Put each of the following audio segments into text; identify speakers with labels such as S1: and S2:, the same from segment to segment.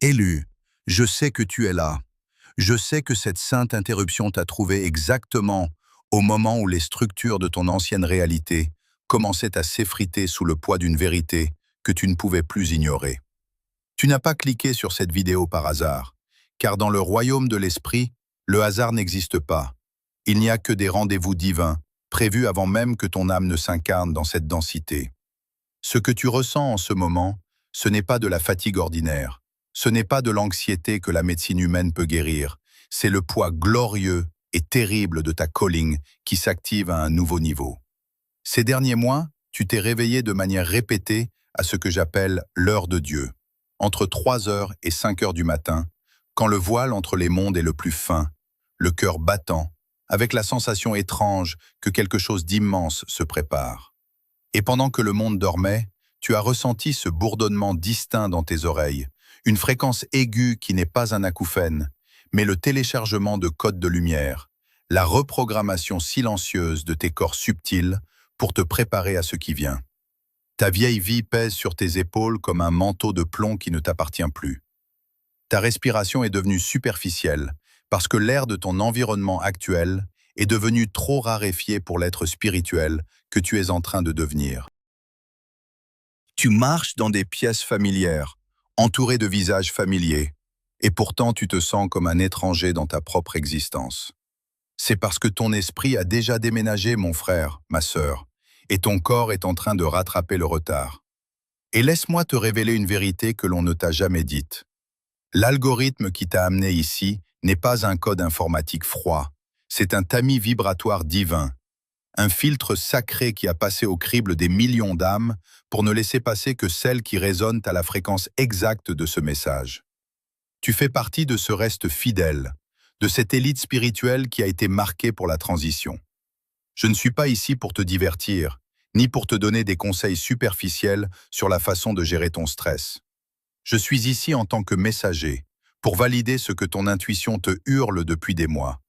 S1: Élu, je sais que tu es là. Je sais que cette sainte interruption t'a trouvé exactement au moment où les structures de ton ancienne réalité commençaient à s'effriter sous le poids d'une vérité que tu ne pouvais plus ignorer. Tu n'as pas cliqué sur cette vidéo par hasard, car dans le royaume de l'esprit, le hasard n'existe pas. Il n'y a que des rendez-vous divins, prévus avant même que ton âme ne s'incarne dans cette densité. Ce que tu ressens en ce moment, ce n'est pas de la fatigue ordinaire, ce n'est pas de l'anxiété que la médecine humaine peut guérir, c'est le poids glorieux et terrible de ta calling qui s'active à un nouveau niveau. Ces derniers mois, tu t'es réveillé de manière répétée à ce que j'appelle l'heure de Dieu, entre 3 heures et 5 heures du matin, quand le voile entre les mondes est le plus fin, le cœur battant, avec la sensation étrange que quelque chose d'immense se prépare. Et pendant que le monde dormait, tu as ressenti ce bourdonnement distinct dans tes oreilles, une fréquence aiguë qui n'est pas un acouphène, mais le téléchargement de codes de lumière, la reprogrammation silencieuse de tes corps subtils pour te préparer à ce qui vient. Ta vieille vie pèse sur tes épaules comme un manteau de plomb qui ne t'appartient plus. Ta respiration est devenue superficielle parce que l'air de ton environnement actuel est devenu trop raréfié pour l'être spirituel que tu es en train de devenir. Tu marches dans des pièces familières, entouré de visages familiers, et pourtant tu te sens comme un étranger dans ta propre existence. C'est parce que ton esprit a déjà déménagé, mon frère, ma sœur, et ton corps est en train de rattraper le retard. Et laisse-moi te révéler une vérité que l'on ne t'a jamais dite. L'algorithme qui t'a amené ici n'est pas un code informatique froid, c'est un tamis vibratoire divin, un filtre sacré qui a passé au crible des millions d'âmes pour ne laisser passer que celles qui résonnent à la fréquence exacte de ce message. Tu fais partie de ce reste fidèle, de cette élite spirituelle qui a été marquée pour la transition. Je ne suis pas ici pour te divertir, ni pour te donner des conseils superficiels sur la façon de gérer ton stress. Je suis ici en tant que messager, pour valider ce que ton intuition te hurle depuis des mois.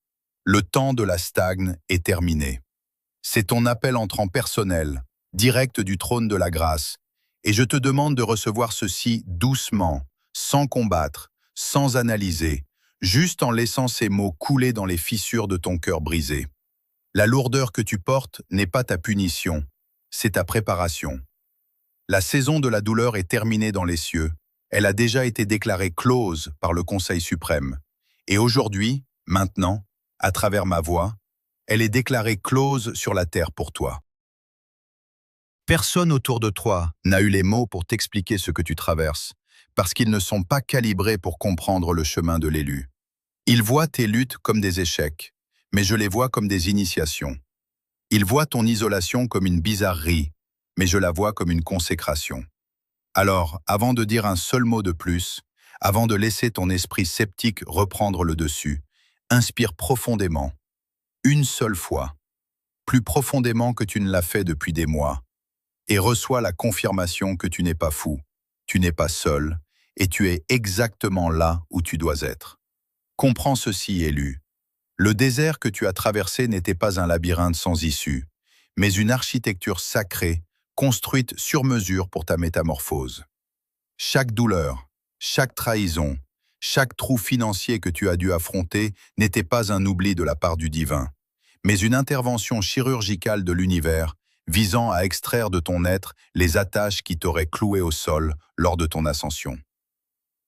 S1: Le temps de la stagne est terminé. C'est ton appel entrant personnel, direct du trône de la grâce, et je te demande de recevoir ceci doucement, sans combattre, sans analyser, juste en laissant ces mots couler dans les fissures de ton cœur brisé. La lourdeur que tu portes n'est pas ta punition, c'est ta préparation. La saison de la douleur est terminée dans les cieux, elle a déjà été déclarée close par le Conseil suprême. Et aujourd'hui, maintenant, à travers ma voix, elle est déclarée close sur la terre pour toi. Personne autour de toi n'a eu les mots pour t'expliquer ce que tu traverses, parce qu'ils ne sont pas calibrés pour comprendre le chemin de l'élu. Ils voient tes luttes comme des échecs, mais je les vois comme des initiations. Ils voient ton isolation comme une bizarrerie, mais je la vois comme une consécration. Alors, avant de dire un seul mot de plus, avant de laisser ton esprit sceptique reprendre le dessus, inspire profondément, une seule fois, plus profondément que tu ne l'as fait depuis des mois, et reçois la confirmation que tu n'es pas fou, tu n'es pas seul, et tu es exactement là où tu dois être. Comprends ceci, élu. Le désert que tu as traversé n'était pas un labyrinthe sans issue, mais une architecture sacrée, construite sur mesure pour ta métamorphose. Chaque douleur, chaque trahison, chaque trou financier que tu as dû affronter n'était pas un oubli de la part du divin, mais une intervention chirurgicale de l'univers visant à extraire de ton être les attaches qui t'auraient cloué au sol lors de ton ascension.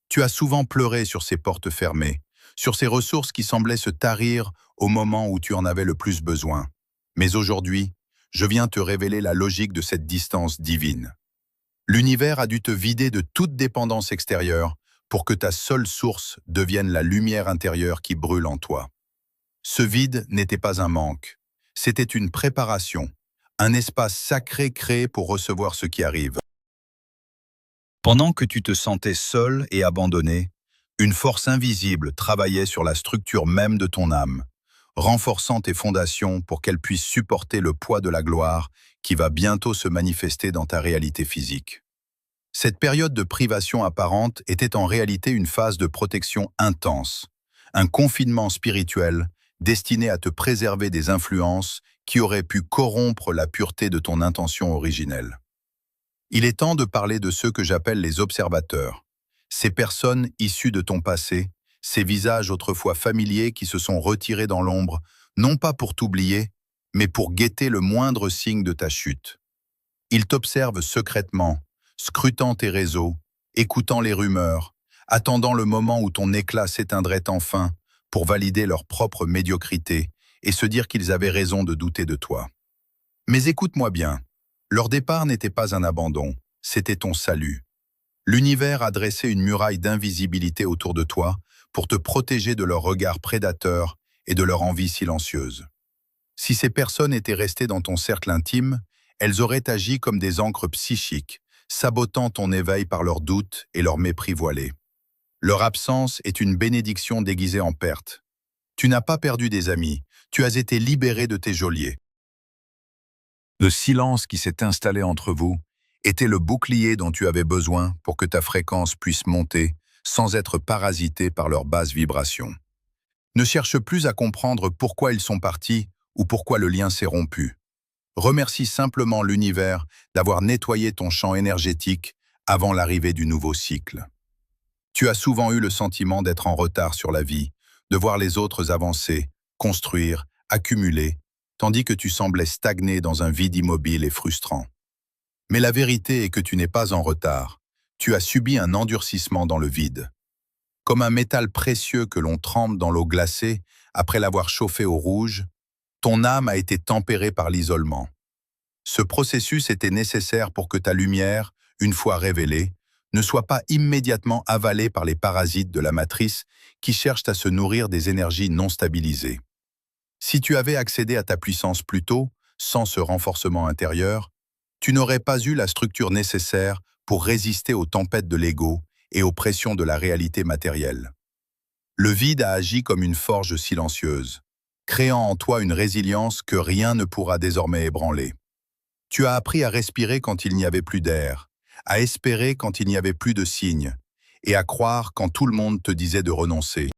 S1: Tu as souvent pleuré sur ces portes fermées, sur ces ressources qui semblaient se tarir au moment où tu en avais le plus besoin. Mais aujourd'hui, je viens te révéler la logique de cette distance divine. L'univers a dû te vider de toute dépendance extérieure pour que ta seule source devienne la lumière intérieure qui brûle en toi. Ce vide n'était pas un manque, c'était une préparation, un espace sacré créé pour recevoir ce qui arrive. Pendant que tu te sentais seul et abandonné, une force invisible travaillait sur la structure même de ton âme, renforçant tes fondations pour qu'elles puissent supporter le poids de la gloire qui va bientôt se manifester dans ta réalité physique. Cette période de privation apparente était en réalité une phase de protection intense, un confinement spirituel destiné à te préserver des influences qui auraient pu corrompre la pureté de ton intention originelle. Il est temps de parler de ceux que j'appelle les observateurs, Ces personnes issues de ton passé, ces visages autrefois familiers qui se sont retirés dans l'ombre, non pas pour t'oublier, mais pour guetter le moindre signe de ta chute. Ils t'observent secrètement, scrutant tes réseaux, écoutant les rumeurs, attendant le moment où ton éclat s'éteindrait enfin pour valider leur propre médiocrité et se dire qu'ils avaient raison de douter de toi. Mais écoute-moi bien, leur départ n'était pas un abandon, c'était ton salut. L'univers a dressé une muraille d'invisibilité autour de toi pour te protéger de leurs regards prédateurs et de leur envie silencieuse. Si ces personnes étaient restées dans ton cercle intime, elles auraient agi comme des ancres psychiques, sabotant ton éveil par leurs doutes et leur mépris voilé. Leur absence est une bénédiction déguisée en perte. Tu n'as pas perdu des amis, tu as été libéré de tes geôliers. Le silence qui s'est installé entre vous était le bouclier dont tu avais besoin pour que ta fréquence puisse monter sans être parasité par leurs basses vibrations. Ne cherche plus à comprendre pourquoi ils sont partis ou pourquoi le lien s'est rompu. Remercie simplement l'univers d'avoir nettoyé ton champ énergétique avant l'arrivée du nouveau cycle. Tu as souvent eu le sentiment d'être en retard sur la vie, de voir les autres avancer, construire, accumuler, tandis que tu semblais stagner dans un vide immobile et frustrant. Mais la vérité est que tu n'es pas en retard. Tu as subi un endurcissement dans le vide. Comme un métal précieux que l'on trempe dans l'eau glacée après l'avoir chauffé au rouge, ton âme a été tempérée par l'isolement. Ce processus était nécessaire pour que ta lumière, une fois révélée, ne soit pas immédiatement avalée par les parasites de la matrice qui cherchent à se nourrir des énergies non stabilisées. Si tu avais accédé à ta puissance plus tôt, sans ce renforcement intérieur, tu n'aurais pas eu la structure nécessaire pour résister aux tempêtes de l'ego et aux pressions de la réalité matérielle. Le vide a agi comme une forge silencieuse, créant en toi une résilience que rien ne pourra désormais ébranler. Tu as appris à respirer quand il n'y avait plus d'air, à espérer quand il n'y avait plus de signes, et à croire quand tout le monde te disait de renoncer.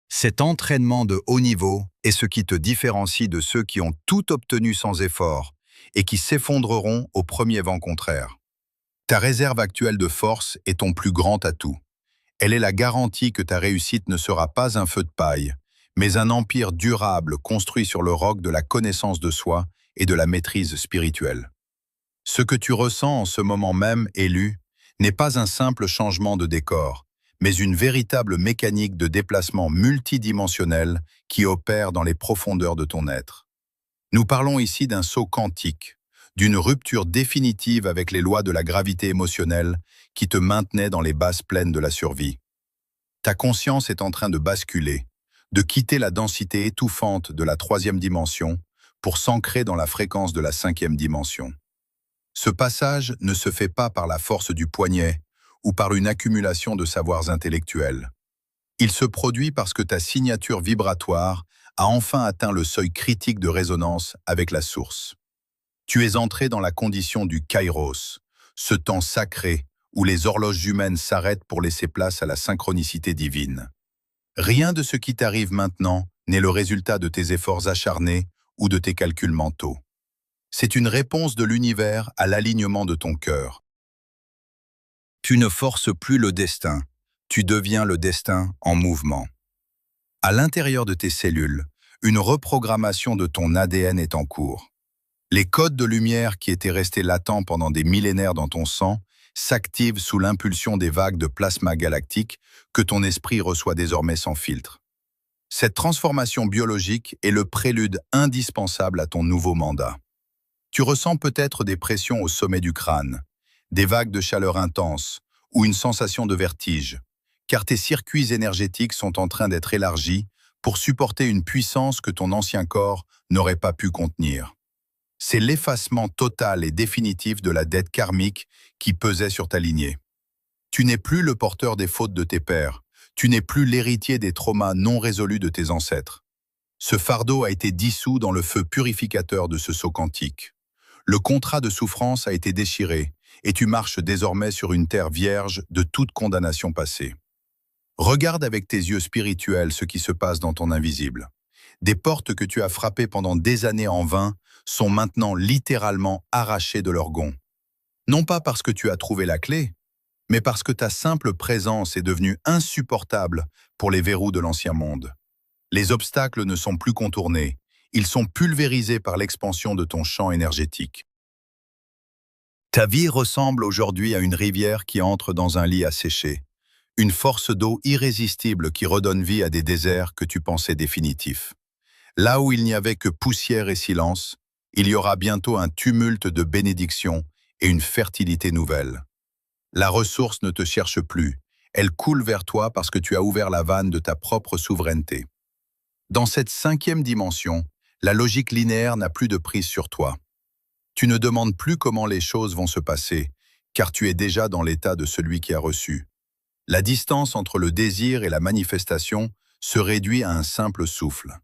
S1: Cet entraînement de haut niveau est ce qui te différencie de ceux qui ont tout obtenu sans effort et qui s'effondreront au premier vent contraire. Ta réserve actuelle de force est ton plus grand atout. Elle est la garantie que ta réussite ne sera pas un feu de paille, mais un empire durable construit sur le roc de la connaissance de soi et de la maîtrise spirituelle. Ce que tu ressens en ce moment même, élu, n'est pas un simple changement de décor, mais une véritable mécanique de déplacement multidimensionnel qui opère dans les profondeurs de ton être. Nous parlons ici d'un saut quantique, d'une rupture définitive avec les lois de la gravité émotionnelle qui te maintenaient dans les basses plaines de la survie. Ta conscience est en train de basculer, de quitter la densité étouffante de la 3e dimension pour s'ancrer dans la fréquence de la 5e dimension. Ce passage ne se fait pas par la force du poignet ou par une accumulation de savoirs intellectuels. Il se produit parce que ta signature vibratoire a enfin atteint le seuil critique de résonance avec la source. Tu es entré dans la condition du kairos, ce temps sacré où les horloges humaines s'arrêtent pour laisser place à la synchronicité divine. Rien de ce qui t'arrive maintenant n'est le résultat de tes efforts acharnés ou de tes calculs mentaux. C'est une réponse de l'univers à l'alignement de ton cœur. Tu ne forces plus le destin, tu deviens le destin en mouvement. À l'intérieur de tes cellules, une reprogrammation de ton ADN est en cours. Les codes de lumière qui étaient restés latents pendant des millénaires dans ton sang s'activent sous l'impulsion des vagues de plasma galactique que ton esprit reçoit désormais sans filtre. Cette transformation biologique est le prélude indispensable à ton nouveau mandat. Tu ressens peut-être des pressions au sommet du crâne, des vagues de chaleur intense ou une sensation de vertige, car tes circuits énergétiques sont en train d'être élargis pour supporter une puissance que ton ancien corps n'aurait pas pu contenir. C'est l'effacement total et définitif de la dette karmique qui pesait sur ta lignée. Tu n'es plus le porteur des fautes de tes pères, tu n'es plus l'héritier des traumas non résolus de tes ancêtres. Ce fardeau a été dissous dans le feu purificateur de ce saut quantique. Le contrat de souffrance a été déchiré et tu marches désormais sur une terre vierge de toute condamnation passée. Regarde avec tes yeux spirituels ce qui se passe dans ton invisible. Des portes que tu as frappées pendant des années en vain sont maintenant littéralement arrachées de leurs gonds. Non pas parce que tu as trouvé la clé, mais parce que ta simple présence est devenue insupportable pour les verrous de l'ancien monde. Les obstacles ne sont plus contournés, ils sont pulvérisés par l'expansion de ton champ énergétique. Ta vie ressemble aujourd'hui à une rivière qui entre dans un lit asséché, une force d'eau irrésistible qui redonne vie à des déserts que tu pensais définitifs. Là où il n'y avait que poussière et silence, il y aura bientôt un tumulte de bénédictions et une fertilité nouvelle. La ressource ne te cherche plus, elle coule vers toi parce que tu as ouvert la vanne de ta propre souveraineté. Dans cette cinquième dimension, la logique linéaire n'a plus de prise sur toi. Tu ne demandes plus comment les choses vont se passer, car tu es déjà dans l'état de celui qui a reçu. La distance entre le désir et la manifestation se réduit à un simple souffle.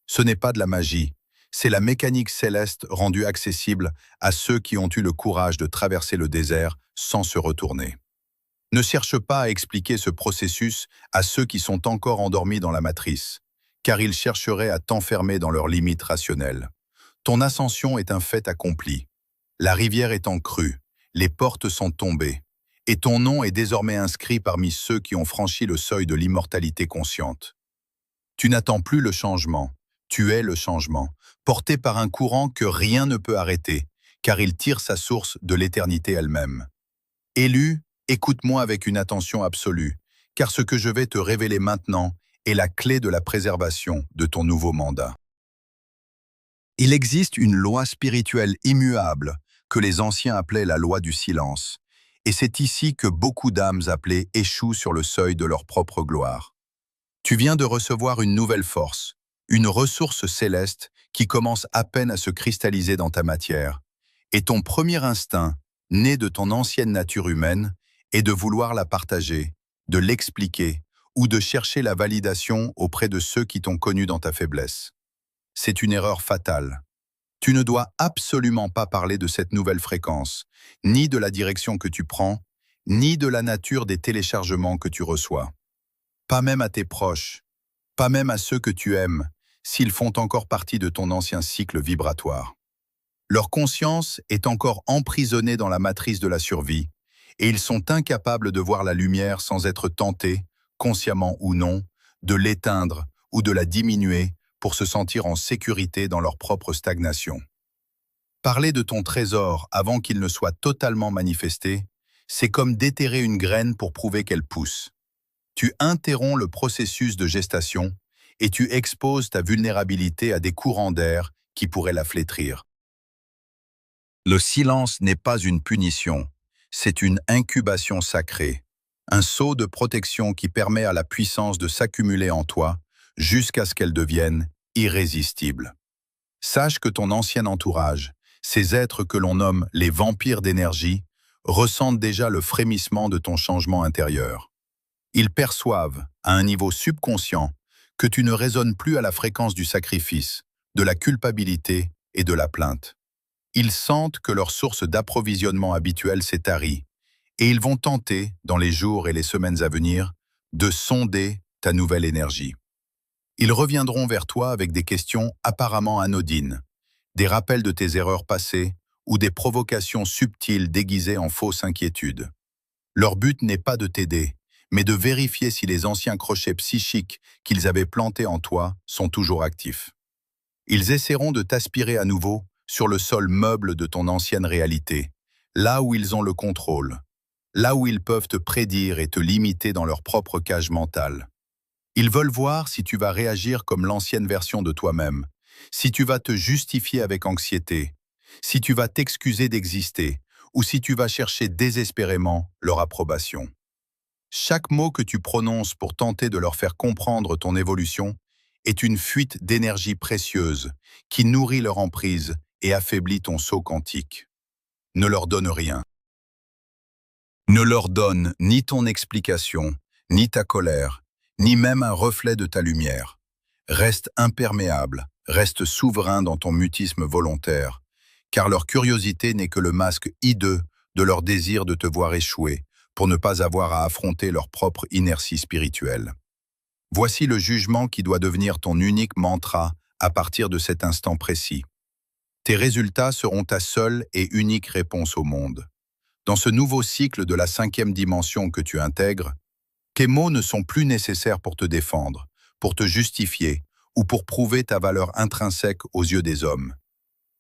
S1: Ce n'est pas de la magie, c'est la mécanique céleste rendue accessible à ceux qui ont eu le courage de traverser le désert sans se retourner. Ne cherche pas à expliquer ce processus à ceux qui sont encore endormis dans la matrice, car ils chercheraient à t'enfermer dans leurs limites rationnelles. Ton ascension est un fait accompli. La rivière est en crue, les portes sont tombées, et ton nom est désormais inscrit parmi ceux qui ont franchi le seuil de l'immortalité consciente. Tu n'attends plus le changement, tu es le changement, porté par un courant que rien ne peut arrêter, car il tire sa source de l'éternité elle-même. Élu, écoute-moi avec une attention absolue, car ce que je vais te révéler maintenant est la clé de la préservation de ton nouveau mandat. Il existe une loi spirituelle immuable que les anciens appelaient la loi du silence, et c'est ici que beaucoup d'âmes appelées échouent sur le seuil de leur propre gloire. Tu viens de recevoir une nouvelle force, une ressource céleste qui commence à peine à se cristalliser dans ta matière, et ton premier instinct, né de ton ancienne nature humaine, est de vouloir la partager, de l'expliquer ou de chercher la validation auprès de ceux qui t'ont connu dans ta faiblesse. C'est une erreur fatale. Tu ne dois absolument pas parler de cette nouvelle fréquence, ni de la direction que tu prends, ni de la nature des téléchargements que tu reçois. Pas même à tes proches, pas même à ceux que tu aimes, s'ils font encore partie de ton ancien cycle vibratoire. Leur conscience est encore emprisonnée dans la matrice de la survie, et ils sont incapables de voir la lumière sans être tentés, consciemment ou non, de l'éteindre ou de la diminuer pour se sentir en sécurité dans leur propre stagnation. Parler de ton trésor avant qu'il ne soit totalement manifesté, c'est comme déterrer une graine pour prouver qu'elle pousse. Tu interromps le processus de gestation et tu exposes ta vulnérabilité à des courants d'air qui pourraient la flétrir. Le silence n'est pas une punition, c'est une incubation sacrée, un sceau de protection qui permet à la puissance de s'accumuler en toi jusqu'à ce qu'elle devienne irrésistible. Sache que ton ancien entourage, ces êtres que l'on nomme les vampires d'énergie, ressentent déjà le frémissement de ton changement intérieur. Ils perçoivent, à un niveau subconscient, que tu ne résonnes plus à la fréquence du sacrifice, de la culpabilité et de la plainte. Ils sentent que leur source d'approvisionnement habituelle s'est tarie, et ils vont tenter, dans les jours et les semaines à venir, de sonder ta nouvelle énergie. Ils reviendront vers toi avec des questions apparemment anodines, des rappels de tes erreurs passées ou des provocations subtiles déguisées en fausse inquiétude. Leur but n'est pas de t'aider, mais de vérifier si les anciens crochets psychiques qu'ils avaient plantés en toi sont toujours actifs. Ils essaieront de t'aspirer à nouveau sur le sol meuble de ton ancienne réalité, là où ils ont le contrôle, là où ils peuvent te prédire et te limiter dans leur propre cage mentale. Ils veulent voir si tu vas réagir comme l'ancienne version de toi-même, si tu vas te justifier avec anxiété, si tu vas t'excuser d'exister, ou si tu vas chercher désespérément leur approbation. Chaque mot que tu prononces pour tenter de leur faire comprendre ton évolution est une fuite d'énergie précieuse qui nourrit leur emprise et affaiblit ton sceau quantique. Ne leur donne rien. Ne leur donne ni ton explication, ni ta colère, ni même un reflet de ta lumière. Reste imperméable, reste souverain dans ton mutisme volontaire, car leur curiosité n'est que le masque hideux de leur désir de te voir échouer, pour ne pas avoir à affronter leur propre inertie spirituelle. Voici le jugement qui doit devenir ton unique mantra à partir de cet instant précis. Tes résultats seront ta seule et unique réponse au monde. Dans ce nouveau cycle de la 5e dimension que tu intègres, tes mots ne sont plus nécessaires pour te défendre, pour te justifier ou pour prouver ta valeur intrinsèque aux yeux des hommes.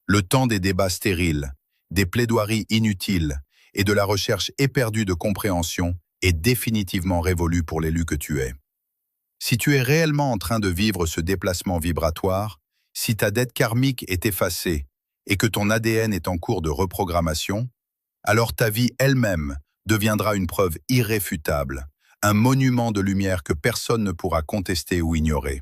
S1: Le temps des débats stériles, des plaidoiries inutiles et de la recherche éperdue de compréhension est définitivement révolu pour l'élu que tu es. Si tu es réellement en train de vivre ce déplacement vibratoire, si ta dette karmique est effacée et que ton ADN est en cours de reprogrammation, alors ta vie elle-même deviendra une preuve irréfutable, un monument de lumière que personne ne pourra contester ou ignorer.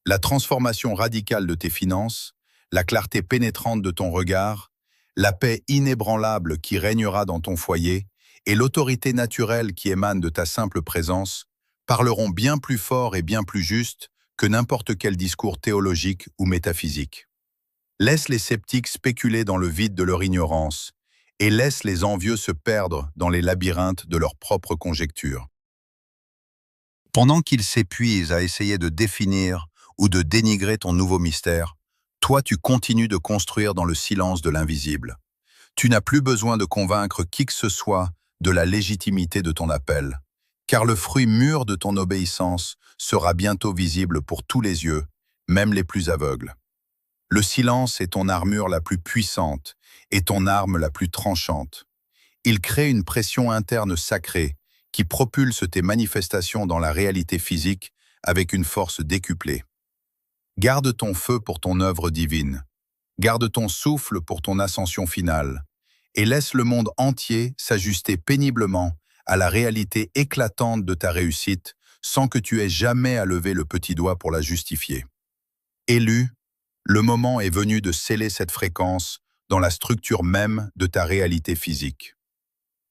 S1: La transformation radicale de tes finances, la clarté pénétrante de ton regard, la paix inébranlable qui régnera dans ton foyer et l'autorité naturelle qui émane de ta simple présence parleront bien plus fort et bien plus juste que n'importe quel discours théologique ou métaphysique. Laisse les sceptiques spéculer dans le vide de leur ignorance et laisse les envieux se perdre dans les labyrinthes de leurs propres conjectures. Pendant qu'ils s'épuisent à essayer de définir ou de dénigrer ton nouveau mystère, toi tu continues de construire dans le silence de l'invisible. Tu n'as plus besoin de convaincre qui que ce soit de la légitimité de ton appel, car le fruit mûr de ton obéissance sera bientôt visible pour tous les yeux, même les plus aveugles. Le silence est ton armure la plus puissante et ton arme la plus tranchante. Il crée une pression interne sacrée qui propulse tes manifestations dans la réalité physique avec une force décuplée. Garde ton feu pour ton œuvre divine. Garde ton souffle pour ton ascension finale. Et laisse le monde entier s'ajuster péniblement à la réalité éclatante de ta réussite sans que tu aies jamais à lever le petit doigt pour la justifier. Élu, le moment est venu de sceller cette fréquence dans la structure même de ta réalité physique.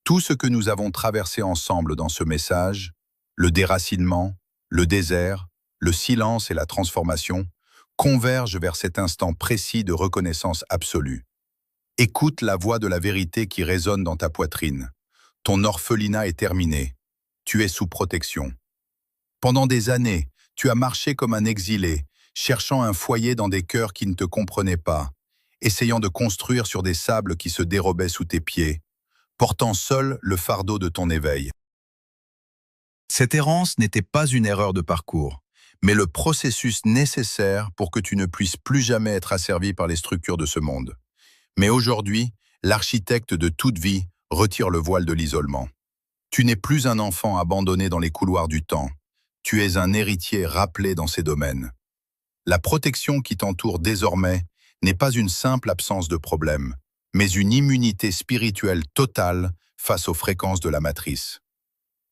S1: Tout ce que nous avons traversé ensemble dans ce message, le déracinement, le désert, le silence et la transformation, convergent vers cet instant précis de reconnaissance absolue. Écoute la voix de la vérité qui résonne dans ta poitrine. Ton orphelinat est terminé. Tu es sous protection. Pendant des années, tu as marché comme un exilé, cherchant un foyer dans des cœurs qui ne te comprenaient pas, essayant de construire sur des sables qui se dérobaient sous tes pieds, portant seul le fardeau de ton éveil. Cette errance n'était pas une erreur de parcours, mais le processus nécessaire pour que tu ne puisses plus jamais être asservi par les structures de ce monde. Mais aujourd'hui, l'architecte de toute vie retire le voile de l'isolement. Tu n'es plus un enfant abandonné dans les couloirs du temps. Tu es un héritier rappelé dans ces domaines. La protection qui t'entoure désormais n'est pas une simple absence de problème, mais une immunité spirituelle totale face aux fréquences de la matrice.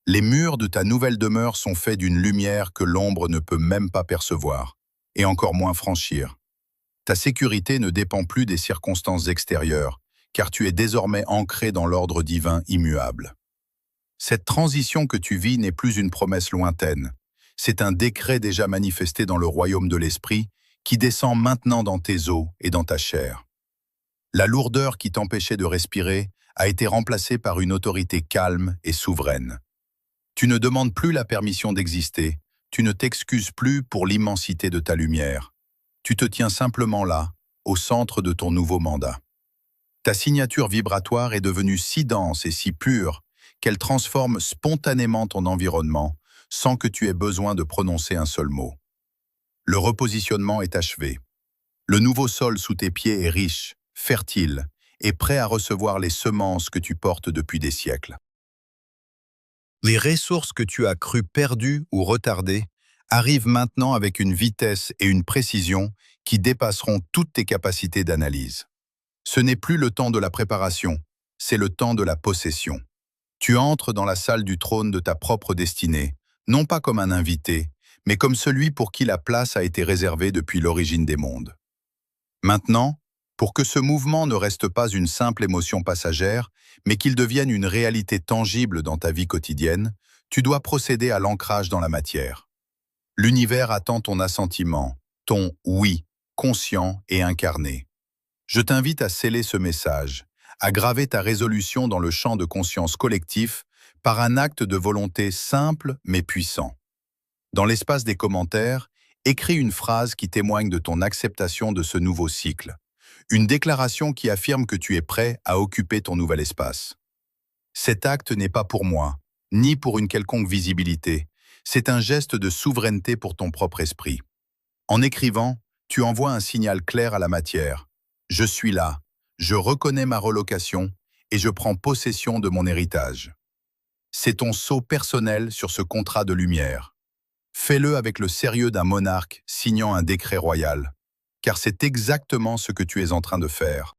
S1: Les murs de ta nouvelle demeure sont faits d'une lumière que l'ombre ne peut même pas percevoir, et encore moins franchir. Ta sécurité ne dépend plus des circonstances extérieures, car tu es désormais ancré dans l'ordre divin immuable. Cette transition que tu vis n'est plus une promesse lointaine. C'est un décret déjà manifesté dans le royaume de l'esprit qui descend maintenant dans tes os et dans ta chair. La lourdeur qui t'empêchait de respirer a été remplacée par une autorité calme et souveraine. Tu ne demandes plus la permission d'exister, tu ne t'excuses plus pour l'immensité de ta lumière. Tu te tiens simplement là, au centre de ton nouveau mandat. Ta signature vibratoire est devenue si dense et si pure qu'elle transforme spontanément ton environnement sans que tu aies besoin de prononcer un seul mot. Le repositionnement est achevé. Le nouveau sol sous tes pieds est riche, fertile et prêt à recevoir les semences que tu portes depuis des siècles. Les ressources que tu as crues perdues ou retardées arrivent maintenant avec une vitesse et une précision qui dépasseront toutes tes capacités d'analyse. Ce n'est plus le temps de la préparation, c'est le temps de la possession. Tu entres dans la salle du trône de ta propre destinée, non pas comme un invité, mais comme celui pour qui la place a été réservée depuis l'origine des mondes. Maintenant, pour que ce mouvement ne reste pas une simple émotion passagère, mais qu'il devienne une réalité tangible dans ta vie quotidienne, tu dois procéder à l'ancrage dans la matière. L'univers attend ton assentiment, ton « oui », conscient et incarné. Je t'invite à sceller ce message, à graver ta résolution dans le champ de conscience collectif par un acte de volonté simple mais puissant. Dans l'espace des commentaires, écris une phrase qui témoigne de ton acceptation de ce nouveau cycle. Une déclaration qui affirme que tu es prêt à occuper ton nouvel espace. Cet acte n'est pas pour moi, ni pour une quelconque visibilité. C'est un geste de souveraineté pour ton propre esprit. En écrivant, tu envoies un signal clair à la matière. Je suis là, je reconnais ma relocation et je prends possession de mon héritage. C'est ton sceau personnel sur ce contrat de lumière. Fais-le avec le sérieux d'un monarque signant un décret royal, car c'est exactement ce que tu es en train de faire.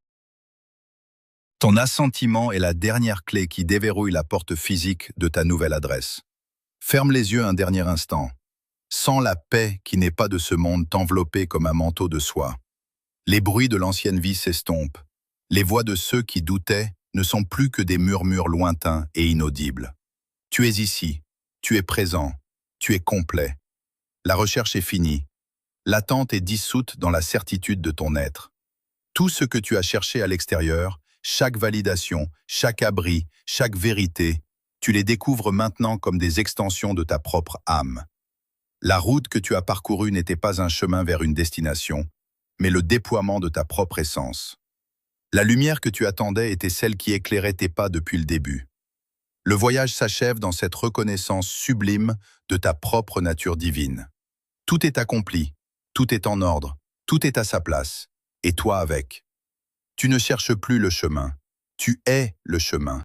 S1: Ton assentiment est la dernière clé qui déverrouille la porte physique de ta nouvelle adresse. Ferme les yeux un dernier instant. Sens la paix qui n'est pas de ce monde t'envelopper comme un manteau de soie. Les bruits de l'ancienne vie s'estompent. Les voix de ceux qui doutaient ne sont plus que des murmures lointains et inaudibles. Tu es ici, tu es présent, tu es complet. La recherche est finie. L'attente est dissoute dans la certitude de ton être. Tout ce que tu as cherché à l'extérieur, chaque validation, chaque abri, chaque vérité, tu les découvres maintenant comme des extensions de ta propre âme. La route que tu as parcourue n'était pas un chemin vers une destination, mais le déploiement de ta propre essence. La lumière que tu attendais était celle qui éclairait tes pas depuis le début. Le voyage s'achève dans cette reconnaissance sublime de ta propre nature divine. Tout est accompli, tout est en ordre, tout est à sa place, et toi avec. Tu ne cherches plus le chemin, tu es le chemin.